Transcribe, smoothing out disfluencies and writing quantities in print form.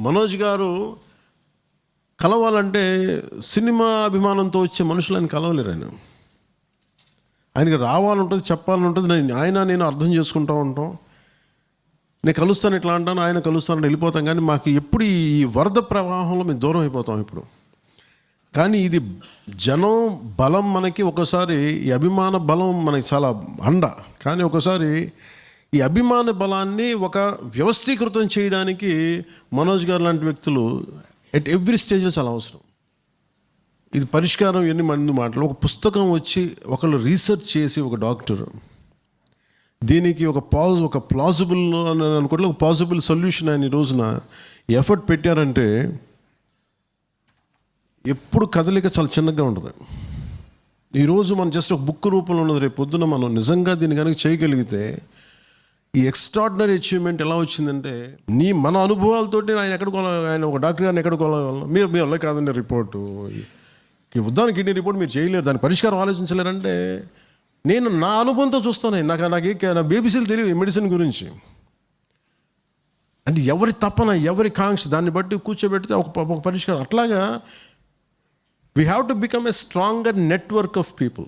మనోజ్ గారు కలవాలంటే సినిమా అభిమానంతో వచ్చే మనుషులను కలవలేరు. ఆయనకి రావాలని ఉంటుంది, చెప్పాలని ఉంటుంది. నేను అర్థం చేసుకుంటూ ఉంటాం. నేను కలుస్తాను ఇట్లా అంటాను, ఆయన కలుస్తాను వెళ్ళిపోతాం. కానీ మాకు ఎప్పుడు ఈ వరద ప్రవాహంలో మేము దూరం అయిపోతాం ఇప్పుడు. కానీ ఇది జనం బలం మనకి ఒకసారి, ఈ అభిమాన బలం మనకి చాలా అండ. కానీ ఒకసారి ఈ అభిమాన బలాన్ని ఒక వ్యవస్థీకృతం చేయడానికి మనోజ్ గారు లాంటి వ్యక్తులు ఎట్ ఎవ్రీ స్టేజ్లో చాలా అవసరం. ఇది పరిష్కారం ఎన్ని మంది మాటలు. ఒక పుస్తకం వచ్చి ఒకళ్ళు రీసెర్చ్ చేసి, ఒక డాక్టర్ దీనికి ఒక ప్లాజిబుల్ అని అనుకోవట్లేదు, ఒక పాసిబుల్ సొల్యూషన్ ఆయన ఈ రోజున ఎఫర్ట్ పెట్టారంటే ఎప్పుడు కదలిక చాలా చిన్నగా ఉంటుంది. ఈరోజు మనం జస్ట్ ఒక బుక్ రూపంలో ఉన్నది. రేపు పొద్దున మనం నిజంగా దీన్ని కనుక చేయగలిగితే ఈ ఎక్స్ట్రాడినరీ అచీవ్మెంట్ ఎలా వచ్చిందంటే, మన అనుభవాలతోటి ఆయన ఒక డాక్టర్ గారిని ఎక్కడికోగలం. మీరు వల్ల కాదండి రిపోర్టు, ఉదాహరణ కిడ్నీ రిపోర్ట్ మీరు చేయలేరు, దాని పరిష్కారం ఆలోచించలేరంటే నేను నా అనుభవంతో చూస్తాను. నా బేబీసీలు తెలియదు మెడిసిన్ గురించి. అంటే ఎవరి తపన, ఎవరి కాంక్ష, దాన్ని బట్టి కూర్చోబెడితే ఒక పరిష్కారం. అట్లాగా we have to become a stronger network of people.